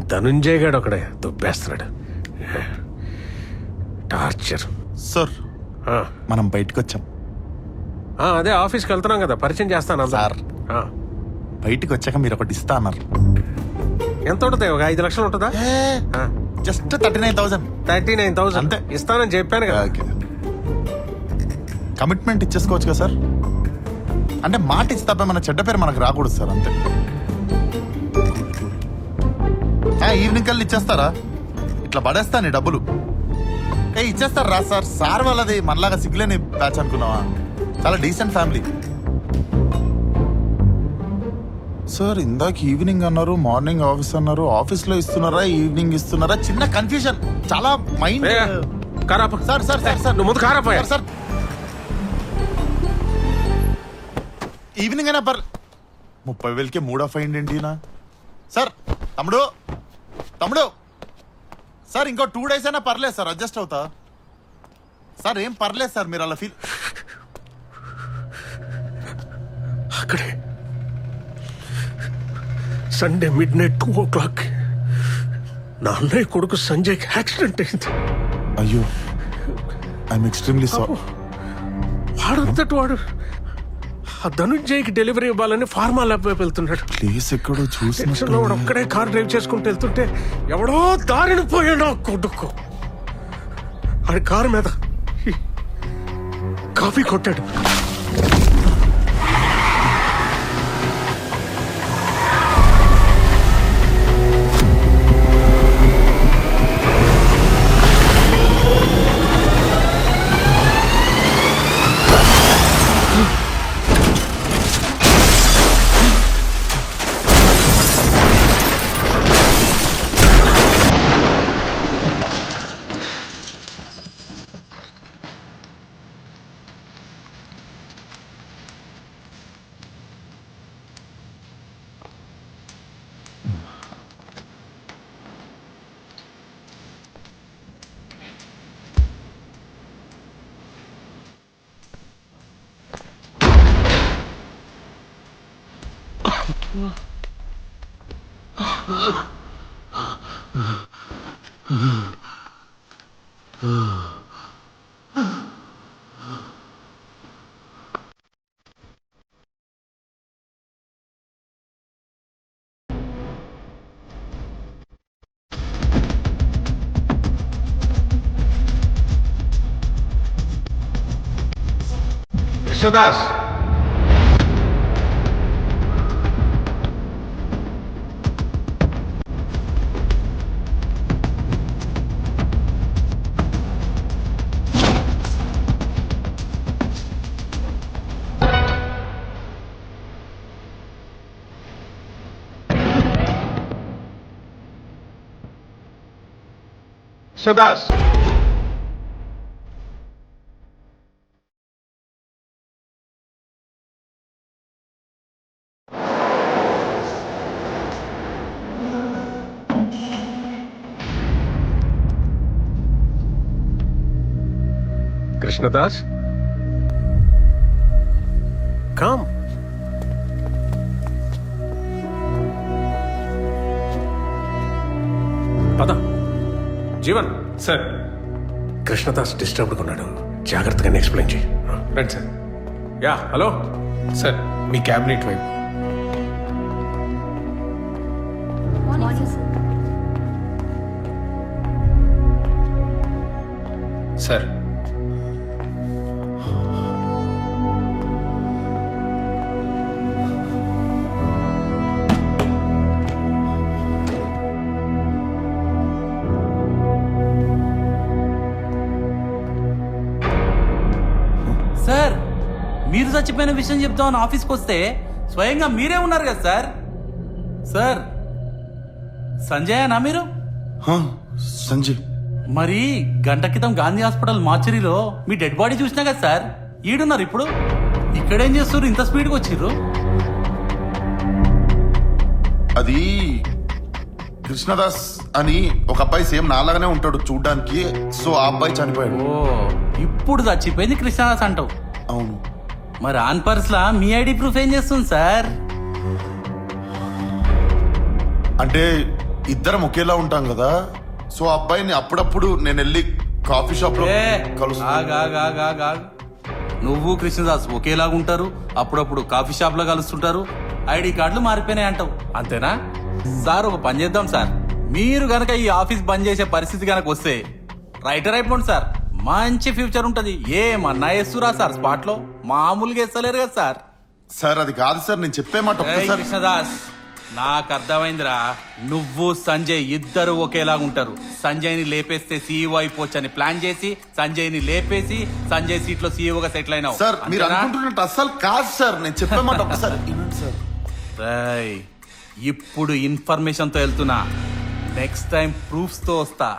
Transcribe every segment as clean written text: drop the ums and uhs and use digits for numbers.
ఈ ధనుంజయ్ గాడు ఒకడే దుబ్బేస్తున్నాడు. టార్చర్. సార్ ఆ, మనం బయటకు వచ్చాం అదే ఆఫీస్కి వెళ్తున్నాం కదా, పరిచయం చేస్తాను అందరూ. సార్. ఆ, బయటకు వచ్చాక మీరు ఒకటి ఇస్తా అన్నారు. ఎంత ఉంటుంది? ఒక 5 లక్షలు ఉంటుందా? జస్ట్ 39,000. 39,000 అంతే. ఇస్తానని చెప్పాను కదా. కమిట్మెంట్ ఇచ్చేసుకోవచ్చు కదా సార్. అంటే మాట ఇచ్చి తప్ప మన చెడ్డ పేరు మనకు రాకూడదు సార్, అంతే. ఈవినింగ్ కల్లా ఇచ్చేస్తారా? ఇట్లా పడేస్తాను ఈ డబ్బులు. ఇచ్చేస్తారు రా సార్. సార్ వాళ్ళది మనలాగా సిగ్గులేని బ్యాచ్ అనుకున్నావా? చాలా డీసెంట్ ఫ్యామిలీ. సార్ ఇందాక ఈవినింగ్ అన్నారు, మార్నింగ్ ఆఫీస్ అన్నారు. ఆఫీస్ లో ఇస్తున్నారా, ఈవినింగ్ ఇస్తున్నారా? చిన్న కన్ఫ్యూజన్, చాలా మైండ్. కారాపు. సార్ సార్ సార్ సార్ నువ్వు ముందు కారాపోయా. సార్ ఈవినింగ్ అయినా 30,000కి మూడ్ ఆఫ్ అయింది ఏంటినా? సార్ తమ్ముడు తమ్ముడు సార్ ఇంకో 2 days అయినా పర్లేదు సార్, అడ్జస్ట్ అవుతా సార్. ఏం పర్లేదు సార్, మీరు అలా ఫీల్. అక్కడే సండే మిడ్-నైట్ 2 o'clock నా అన్నయ్య కొడుకు సంజయ్కి యాక్సిడెంట్ అయింది. అయ్యో, ఐఎమ్ ఎక్స్ట్రీమ్లీ సారీ. వాడంతటి వాడు ఆ ధనుంజయ్కి డెలివరీ ఇవ్వాలని ఫార్మా ల్యాబ్ వైపు వెళ్తున్నాడు. ప్లీజ్ ఎక్కడో టెన్షన్లో వాడు ఒక్కడే కార్ డ్రైవ్ చేసుకుంటూ వెళ్తుంటే ఎవడో దారిని పోయాడు ఆ కొడుకు. ఆడి కారు మీద కాఫీ కొట్టాడు. కృష్ణదాస్, కృష్ణదాస్, కృష్ణదాస్, కమ్. పద. జీవన్ సార్. కృష్ణదాస్ డిస్టర్బ్డ్గా ఉన్నాడు, జాగ్రత్తగా ఎక్స్ప్లెయిన్ చేయి. రండి సార్. యా హలో సార్ మీ క్యాబినెట్ వైపు. సార్ సార్ మీరు చచ్చిపోయిన విషయం చెప్తామని ఆఫీస్కి వస్తే స్వయంగా మీరే ఉన్నారు కదా సార్. సార్ సంజయనా మీరు? సంజయ్. మరి గంట క్రితం గాంధీ హాస్పిటల్ మార్చరీలో మీ డెడ్ బాడీ చూసినా కదా సార్. ఈడున్నారు ఇప్పుడు. ఇక్కడేం చేస్తారు, ఇంత స్పీడ్గా వచ్చిర్రు? అది కృష్ణదాస్ అని ఒక అబ్బాయి సేమ్ నాలాగానే ఉంటాడు చూడ్డానికి. సో ఆ అబ్బాయి చనిపోయాడు. ఓ, ఇప్పుడు చచ్చిపోయింది కృష్ణదాస్ అంటావు. అవును. మరి ఆన్ పర్స్లా మీ ఐడి ప్రూఫ్ ఏం చేస్తుంది సార్? అంటే ఇద్దరం ఒకేలా ఉంటాం కదా, సో ఆ అబ్బాయిని అప్పుడప్పుడు నేను వెళ్ళి కాఫీ షాప్ లో కలుస్తాను. నువ్వు కృష్ణదాస్ ఒకేలాగా ఉంటారు, అప్పుడప్పుడు కాఫీ షాప్ లో కలుస్తుంటారు, ఐడి కార్డులు మారిపోయినాయి అంటావు, అంతేనా? సార్ ఒక పని చేద్దాం సార్, మీరు గనక ఈ ఆఫీస్ బంద్ చేసే పరిస్థితి గనక వస్తే రైటర్ అయిపోండి సార్, మంచి ఫ్యూచర్ ఉంటది. ఏమన్నా వేస్తురా సార్ స్పాట్ లో, మామూలుగా వేస్తలేరు కదా సార్. సార్ అది కాదు సార్, నేను చెప్పే మాట ఏయ్ ఒక్కసారి. కృష్ణదాస్, నాకు అర్థమైందిరా, నువ్వు సంజయ్ ఇద్దరు ఒకేలాగా ఉంటారు. సంజయ్ ని లేపేస్తే సీఈఓ అయిపోవచ్చని ప్లాన్ చేసి సంజయ్ ని లేపేసి సంజయ్ సీట్ లో సీఈఓగా సెటిల్ అయినావు. సార్ మీరు అంతేనా? అనుకుంటున్నట్టు అస్సలు కాదు సార్, నేను చెప్పే మాట ఒక్కసారి వినండి సార్. రేయ్, ఇప్పుడు ఇన్ఫర్మేషన్ తో వెళ్తున్నా, నెక్స్ట్ టైం ప్రూఫ్స్ తో వస్తా,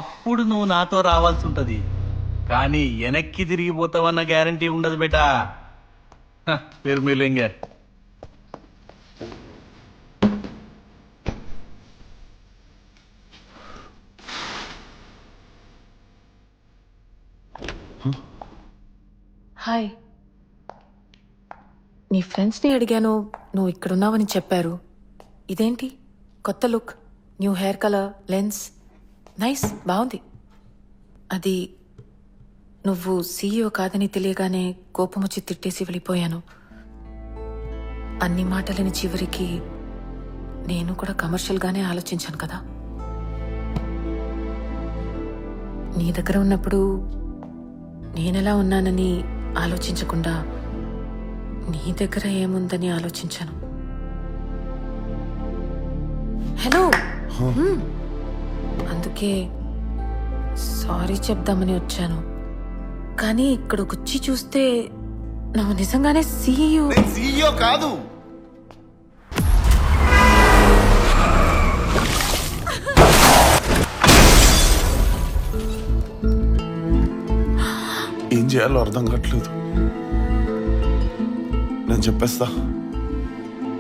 అప్పుడు నువ్వు నాతో రావాల్సి ఉంటది. కానీ వెనక్కి తిరిగిపోతావన్న గ్యారంటీ ఉండదు బేటా. మీరు మిలింగే హాయ్. నీ ఫ్రెండ్స్ని అడిగాను, నువ్వు ఇక్కడున్నావని చెప్పారు. ఇదేంటి కొత్త look, new hair colour, lens, nice, బాగుంది. అది నువ్వు సీఈఓ కాదని తెలియగానే కోపం వచ్చి తిట్టేసి వెళ్ళిపోయాను. అన్ని మాటలని చివరికి నేను కూడా కమర్షియల్గానే ఆలోచించాను కదా. నీ దగ్గర ఉన్నప్పుడు నేనెలా ఉన్నానని ఆలోచించకుండా నీ దగ్గర ఏముందని ఆలోచించాను. హలో, అందుకే సారీ చెప్దామని వచ్చాను. కానీ ఇక్కడికి వచ్చి చూస్తే నువ్వు నిజంగానే సీఈఓ. నేను సీఈఓ కాదు. ఏం చేయాలో అర్థం కావట్లేదు. నేను చెప్పేస్తా,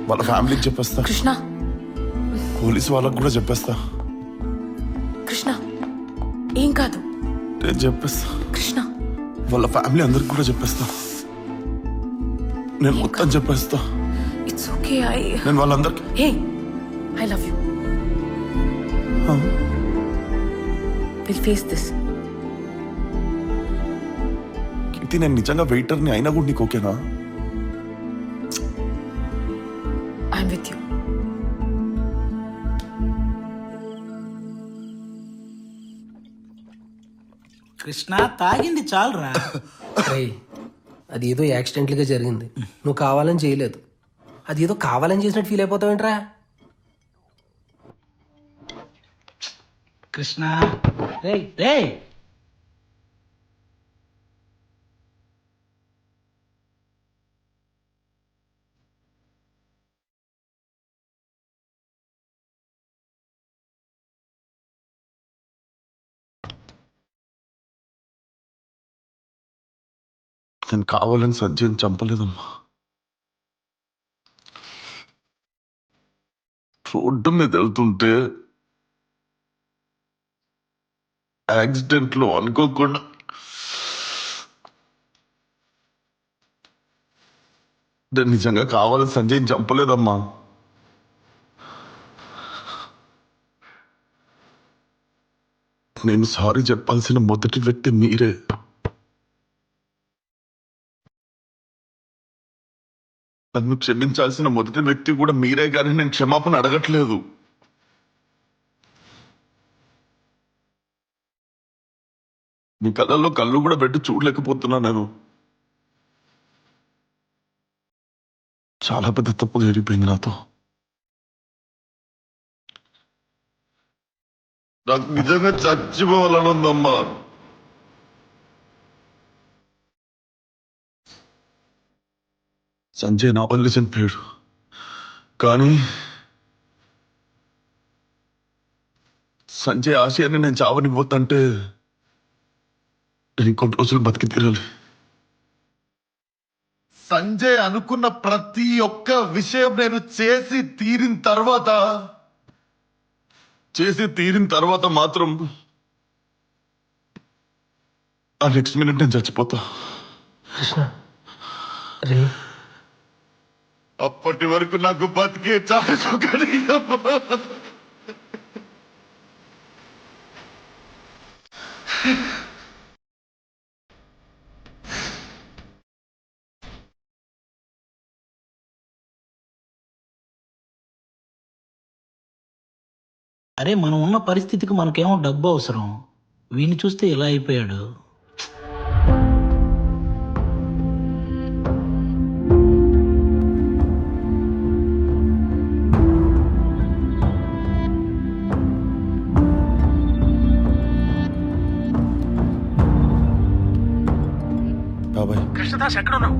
వాళ్ళ ఫ్యామిలీకి చెప్పేస్తా, కృష్ణ, పోలీసు వాళ్ళకి కూడా చెప్పేస్తా. కృష్ణ, ఏం కాదు. నేను చెప్పేస్తా, కృష్ణ, వాళ్ళ ఫ్యామిలీ అందరికి కూడా చెప్పేస్తా. నేను మొత్తం చెప్పేస్తా. It's okay. నేను వాళ్ళందరికి hey, I love you. Will face this. Keerthi, నేను నిజంగా వెయిటర్ని అయినా కూడా నీకు ఓకేనా? I'm with you. కృష్ణ, తాగింది చాలురా. రేయ్, అది ఏదో యాక్సిడెంట్గా జరిగింది, నువ్వు కావాలని చేయలేదు. అది ఏదో కావాలని చేసినట్టు ఫీల్ అయిపోతావేంట్రా? కృష్ణ, రేయ్ రేయ్, నేను కావాలని సంజయ్ని చంపలేదమ్మా. రోడ్డు మీద వెళ్తుంటే యాక్సిడెంట్ లో అనుకోకుండా నేను నిజంగా కావాలని సంజయ్ని చంపలేదమ్మా. నేను సారీ చెప్పాల్సిన మొదటి వ్యక్తి మీరే. నన్ను క్షమించాల్సిన మొదటి వ్యక్తి కూడా మీరే, కానీ నేను క్షమాపణ అడగట్లేదు. మీ కళ్ళల్లో కళ్ళు కూడా పెట్టి చూడలేకపోతున్నా. నేను చాలా పెద్ద తప్పు జరిగిపోయింది నాతో. నాకు నిజంగా చచ్చిపోవాలని ఉందమ్మా. సంజయ్ నా వల్ల చనిపోయాడు, కానీ సంజయ్ ఆశయాన్ని నేను చావనిపోతుంటే నేను ఇంకొన్ని రోజులు బతికి తీరాలి. సంజయ్ అనుకున్న ప్రతి ఒక్క విషయం నేను చేసి తీరిన తర్వాత మాత్రం ఆ నెక్స్ట్ మినిట్ నేను చచ్చిపోతా. కృష్ణ, రే, అప్పటి వరకు నాకు బతికే చాలు. అరే మనం ఉన్న పరిస్థితికి మనకేమో డబ్బు అవసరం, వీడిని చూస్తే ఇలా అయిపోయాడు. బాబాయ్ కృష్ణదాస్ ఎక్కడున్నావు?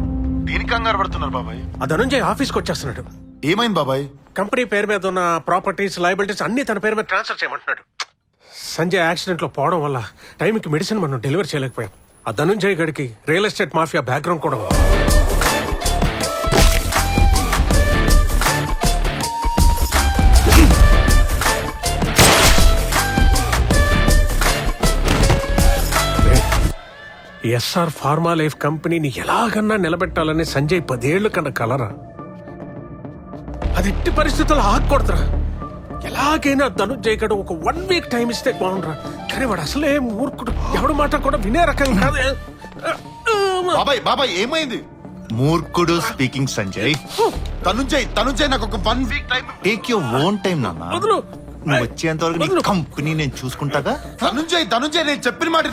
దేనికి కంగారు పడుతున్నారు బాబాయ్? ఆ ధనుంజయ్ ఆఫీస్కి వచ్చేస్తున్నాడు. ఏమైంది బాబాయ్? కంపెనీ పేరు మీద ఉన్న ప్రాపర్టీస్ లయబిలిటీస్ అన్ని తన పేరు మీద ట్రాన్స్ఫర్ చేయమంటున్నాడు. సంజయ్ యాక్సిడెంట్ లో పోవడం వల్ల టైంకి మెడిసిన్ మనం డెలివరీ చేయలేకపోయాం. ఆ ధనుంజయ్ గడికి రియల్ ఎస్టేట్ మాఫియా బ్యాక్గ్రౌండ్ కూడా ఉంది. ఎస్ఆర్ ఫార్మా లైఫ్ కంపెనీని ఎలాగన్నా నిలబెట్టాలని సంజయ్ 10 ఏళ్ల కన్నా కలరా. అది ఎట్టి పరిస్థితుల్లో ఆగకూడదురా. ఎలాగైనా ధనుంజయ్ గడు ఒక 1 వీక్ టైం ఇస్తే బాగుండ్రా. కానీ వాడు అసలే మూర్ఖుడు, ఎవడు మాట కూడా వినే రకం కాదు. బాబాయ్ బాబాయ్ ఏమైంది? మూర్ఖుడు స్పీకింగ్ సంజయ్. తనుంజయ్ నాకు ఒక 1 week time. Take your own time నాన్న. వదులు. నువ్వు వచ్చేంత వరకు నీ కంపెనీ నేను చూసుకుంటాగా. ధనుంజయ్ నేను చెప్పిన మాట